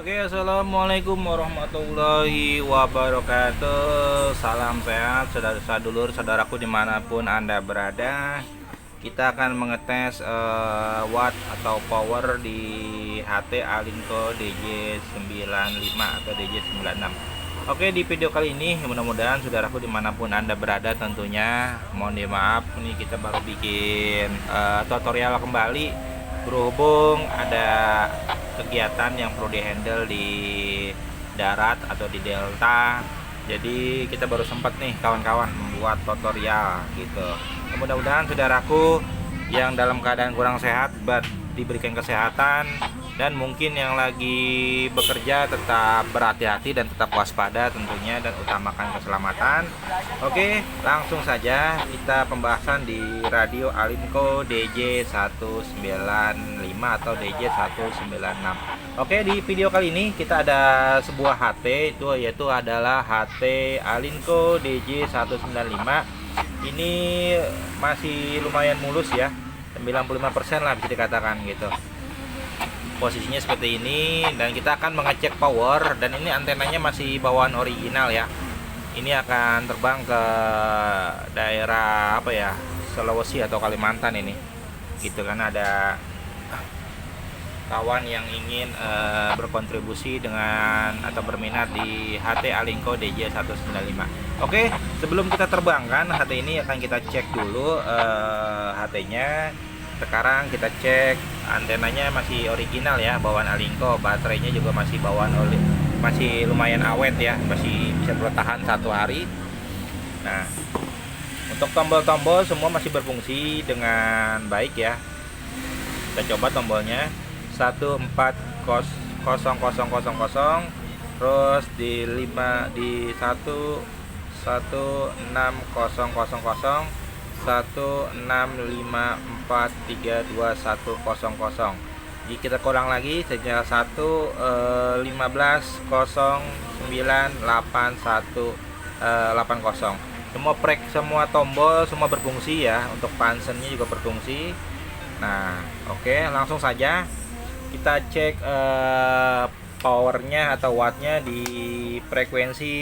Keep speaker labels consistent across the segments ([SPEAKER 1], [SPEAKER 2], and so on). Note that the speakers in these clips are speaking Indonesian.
[SPEAKER 1] Oke, assalamualaikum warahmatullahi wabarakatuh. Salam sehat, saudara-saudara, saudaraku dimanapun anda berada. Kita akan mengetes watt atau power di HT Alinco DJ95 atau DJ96. Oke, di video kali ini mudah-mudahan saudaraku dimanapun anda berada tentunya mohon dimaaf, ini kita baru bikin tutorial kembali berhubung ada kegiatan yang perlu dihandle di darat atau di delta, jadi kita baru sempat nih kawan-kawan membuat tutorial gitu. Mudah-mudahan saudaraku yang dalam keadaan kurang sehat diberikan kesehatan, dan mungkin yang lagi bekerja tetap berhati-hati dan tetap waspada tentunya, dan utamakan keselamatan. Oke, langsung saja kita pembahasan di radio Alinco DJ195 atau DJ196. Oke, di video kali ini kita ada sebuah HT, yaitu adalah HT Alinco DJ195. Ini masih lumayan mulus ya, 95% lah bisa dikatakan gitu. Posisinya seperti ini, dan kita akan mengecek power, dan ini antenanya masih bawaan original ya. Ini akan terbang ke daerah apa ya, Sulawesi atau Kalimantan ini gitu, kan ada kawan yang ingin berkontribusi dengan atau berminat di HT Alinco DJ195. Oke, sebelum kita terbangkan HT ini akan kita cek dulu HT-nya. Sekarang kita cek antenanya masih original ya, bawaan Alinco. Baterainya juga masih bawaan masih lumayan awet ya, masih bisa bertahan 1 hari. Nah, untuk tombol-tombol semua masih berfungsi dengan baik ya. Kita coba tombolnya 140000, terus di 11600 165432100. Jika kita kurang lagi saja 115098180. Semua tombol semua berfungsi ya, untuk punsennya juga berfungsi. Nah, oke, langsung saja kita cek powernya atau wattnya di frekuensi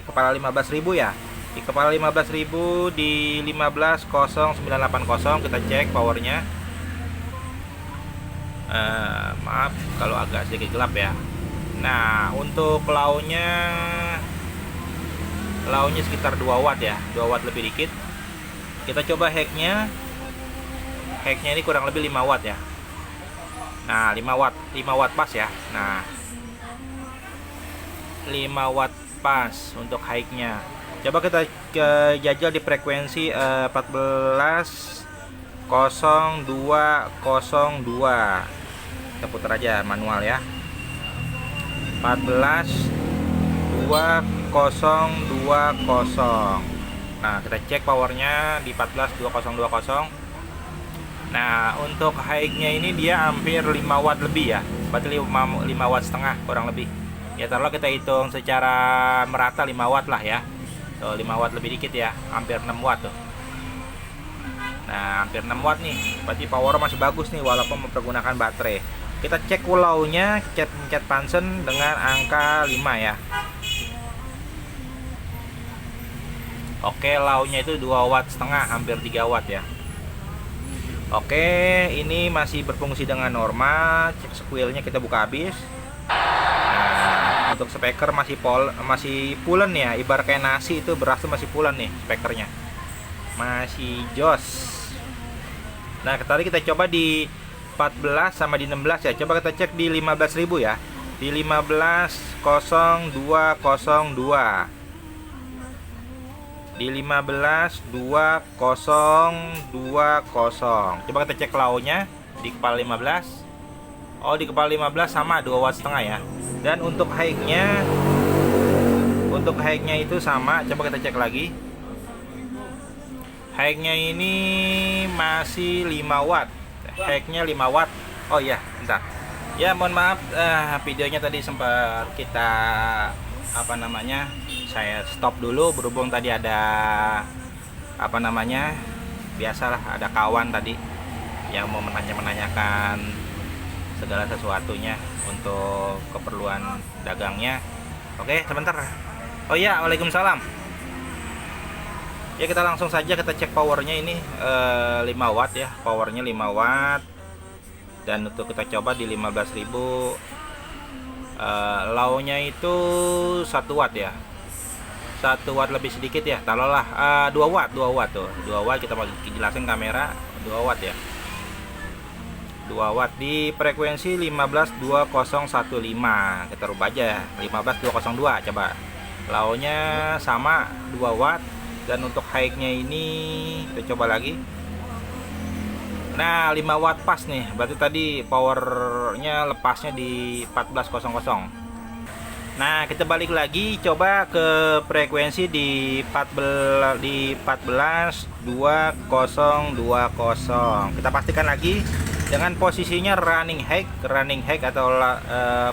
[SPEAKER 1] kepala 15.000 ya. Di kepala 15.000 di 150980 kita cek powernya. Maaf kalau agak sedikit gelap ya. Nah, untuk launya sekitar 2 watt ya, 2 watt lebih dikit. Kita coba hacknya ini kurang lebih 5 watt ya. Nah, 5 watt pas ya. Nah, 5 watt pas untuk high-nya. Coba kita jajal di frekuensi 140202. Kita putar aja manual ya. 142020. Nah, kita cek powernya di 142020. Nah, untuk high-nya ini dia hampir 5 watt lebih ya. Berarti 5 watt setengah kurang lebih. Ya, taruhlah kita hitung secara merata 5 watt lah ya. Tuh, 5 watt lebih dikit ya, hampir 6 watt tuh. Nah, hampir 6 watt nih. Berarti power masih bagus nih walaupun mempergunakan baterai. Kita cek kulaunya, pencet punsen dengan angka 5 ya. Oke, launya itu 2 watt setengah, hampir 3 watt ya. Oke, ini masih berfungsi dengan normal. Cek squealnya kita buka habis. Nah, untuk speaker masih pulen ya, ibarat kayak nasi itu beras tuh masih pulen nih speakernya, masih jos. Nah, tadi kita coba di 14 sama di 16 ya. Coba kita cek di 15.000 ya, di 150202, di 152020. Coba kita cek launya di kepala 15. Oh, di kepala 15 sama 2 watt setengah ya. Dan untuk high-nya itu sama. Coba kita cek lagi. High-nya ini masih 5 watt. High-nya 5 watt. Oh iya, bentar. Ya, mohon maaf, videonya tadi sempat kita saya stop dulu berhubung tadi ada biasalah ada kawan tadi yang mau menanyakan segala sesuatunya untuk keperluan dagangnya. Oke, sebentar. Oh iya, waalaikumsalam. Ya, kita langsung saja kita cek powernya ini 5 watt ya, powernya 5 watt. Dan untuk kita coba di 15.000, low-nya itu 1 watt ya, 1 watt lebih sedikit ya, taruhlah 2 watt tuh, 2 watt. Kita mau jelasin kamera 2 watt ya, 2 watt di frekuensi 152015. Kita rubah aja ya, 15202. Coba low-nya sama 2 watt, dan untuk high-nya ini kita coba lagi. Nah, 5 watt pas nih, berarti tadi powernya lepasnya di 1400. Nah, kita balik lagi coba ke frekuensi di 142020. Kita pastikan lagi dengan posisinya running high atau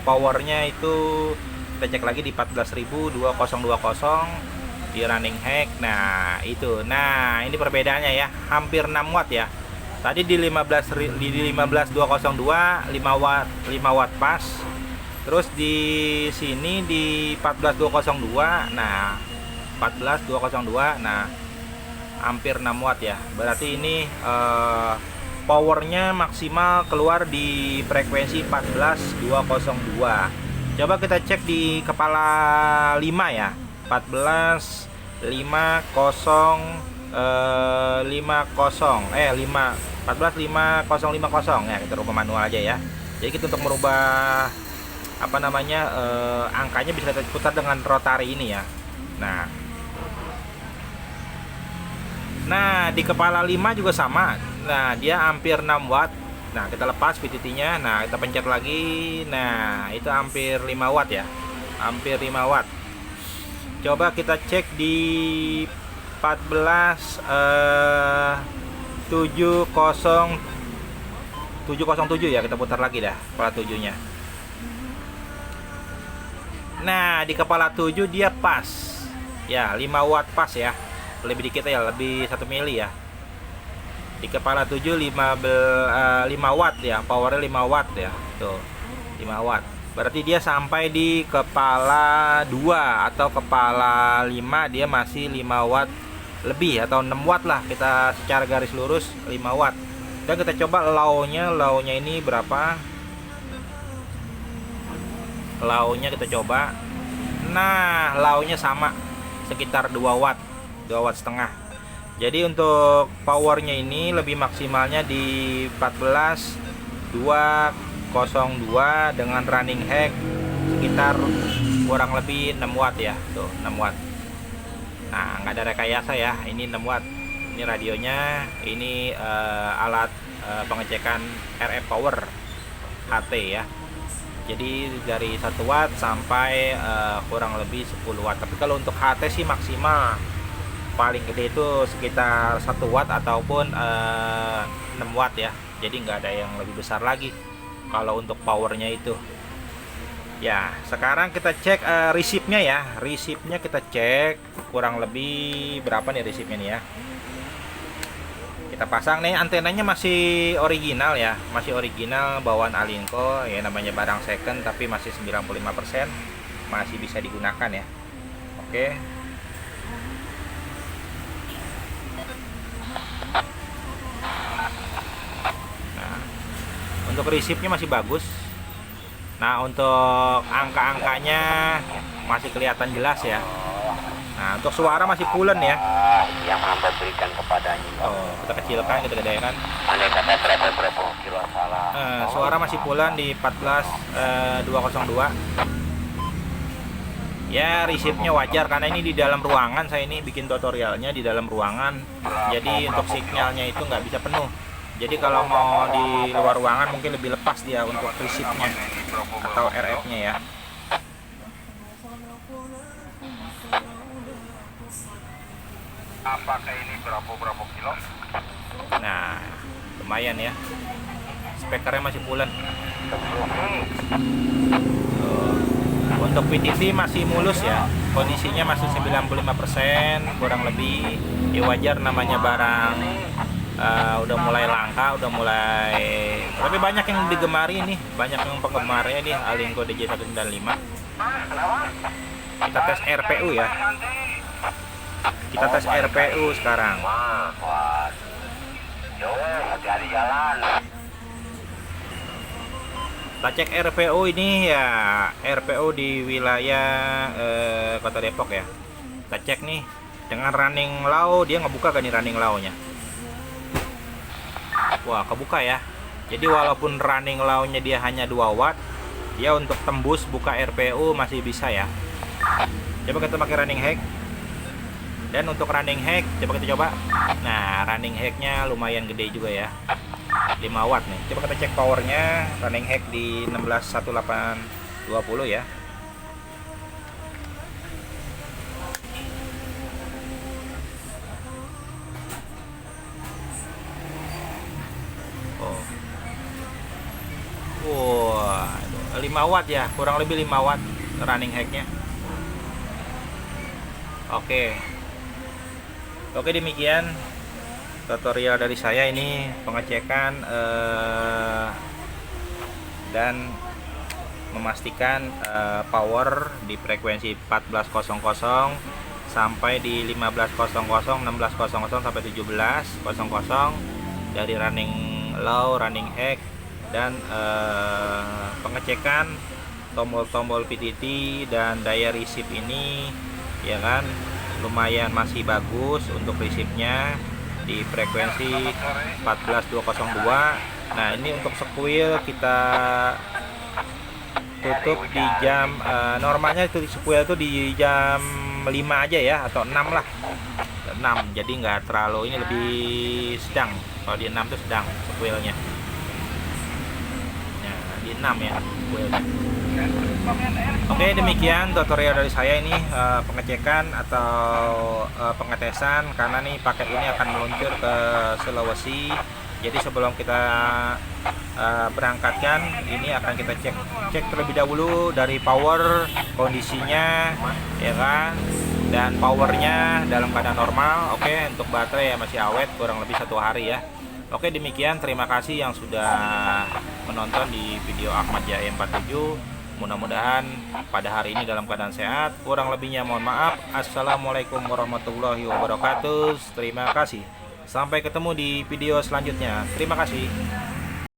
[SPEAKER 1] powernya itu kita cek lagi di 14.2020 di running high. Nah, itu. Nah, ini perbedaannya ya, hampir 6 watt ya. Tadi di 15202 5 watt pas. Terus di sini di 14202, nah 14202, nah hampir 6 watt ya. Berarti ini powernya maksimal keluar di frekuensi 14202. Coba kita cek di kepala 5 ya, 14550 ya. Kita rubah manual aja ya. Jadi kita untuk merubah angkanya bisa kita putar dengan rotary ini ya. Nah di kepala 5 juga sama. Nah, dia hampir 6 watt. Nah, kita lepas VTT-nya. Nah, kita pencet lagi. Nah, itu hampir 5 watt ya, hampir 5 watt. Coba kita cek di 707 ya. Kita putar lagi dah kepala 7 nya. Nah, di kepala 7 dia pas ya, 5 watt pas ya, lebih dikit ya, lebih 1 mili ya. Di kepala 7 5 watt ya, powernya 5 watt ya, tuh 5 watt. Berarti dia sampai di kepala 2 atau kepala 5 dia masih 5 watt lebih atau 6 watt lah, kita secara garis lurus 5 watt. Dan kita coba low-nya ini berapa. Low-nya kita coba. Nah, low-nya sama sekitar 2 watt, 2 watt setengah. Jadi untuk powernya ini lebih maksimalnya di 14202 dengan running high sekitar kurang lebih 6 watt ya, tuh 6 watt. Nah, nggak ada rekayasa ya, ini 6 watt. Ini radionya, ini alat pengecekan RF power HT ya. Jadi dari 1 watt sampai kurang lebih 10 watt. Tapi kalau untuk HT sih maksimal paling gede itu sekitar 1 watt ataupun 6 watt ya. Jadi nggak ada yang lebih besar lagi kalau untuk powernya itu ya. Sekarang kita cek resipnya ya. Resipnya kita cek kurang lebih berapa nih resipnya nih ya. Kita pasang nih, antenanya masih original ya, masih original bawaan Alinco ya, namanya barang second tapi masih 95%, masih bisa digunakan ya. Oke. Nah, untuk resipnya masih bagus. Nah, untuk angka-angkanya masih kelihatan jelas ya. Nah, untuk suara masih pulen ya.
[SPEAKER 2] Yang hamba berikan kepadanya.
[SPEAKER 1] Oh, kita kecilkan, kita gedekan. Suara masih pulen di 14202. Ya, resipnya wajar karena ini di dalam ruangan. Saya ini bikin tutorialnya di dalam ruangan. Jadi untuk sinyalnya itu nggak bisa penuh. Jadi kalau mau di luar ruangan mungkin lebih lepas dia untuk resipnya atau RF-nya ya.
[SPEAKER 2] Apakah ini berapa kilo?
[SPEAKER 1] Nah, lumayan ya. Spekernya masih pulen. Untuk VTT masih mulus ya. Kondisinya masih 95% kurang lebih. Ya wajar, namanya barang udah mulai langka, udah mulai, tapi banyak yang digemari nih, banyak yang penggemarnya nih Alingco DJ195. Kita tes RPU ya, kita tes RPU sekarang.
[SPEAKER 2] Wah. Yo, hati-hati jalan.
[SPEAKER 1] Kita cek RPU ini ya, RPU di wilayah Kota Depok ya. Kita cek nih dengan running low, dia ngebuka kan nih running low-nya. Wah, kebuka ya. Jadi walaupun running low-nya dia hanya 2 watt, dia untuk tembus buka RPU masih bisa ya. Coba kita pakai running hack. Dan untuk running hack, coba kita coba. Nah, running hack-nya lumayan gede juga ya. 5 watt nih. Coba kita cek powernya. Running hack di 161820 ya. Oh. Wah, 5 watt ya, kurang lebih 5 watt running hacknya. Oke, demikian tutorial dari saya ini, pengecekan dan memastikan power di frekuensi 1400 sampai di 1500, 1600 sampai 1700 dari running low, running hack, dan pengecekan tombol-tombol PTT dan daya receive ini ya kan, lumayan masih bagus untuk receive-nya di frekuensi 14202. Nah, ini untuk sekuil kita tutup di jam normalnya itu sekuil itu di jam 5 aja ya, atau 6 lah, 6, jadi nggak terlalu, ini lebih sedang. Kalau di 6 itu sedang sekuilnya. Nah, di 6 ya sekuilnya. Oke, demikian tutorial dari saya ini, pengecekan atau pengetesan, karena nih paket ini akan meluncur ke Sulawesi. Jadi sebelum kita berangkatkan, ini akan kita cek terlebih dahulu dari power kondisinya ya kan, dan powernya dalam keadaan normal. Oke, untuk baterai ya masih awet, kurang lebih 1 hari ya. Oke, demikian, terima kasih yang sudah menonton di video Ahmad Jaya 47. Mudah-mudahan pada hari ini dalam keadaan sehat. Kurang lebihnya mohon maaf. Assalamualaikum warahmatullahi wabarakatuh. Terima kasih. Sampai ketemu di video selanjutnya. Terima kasih.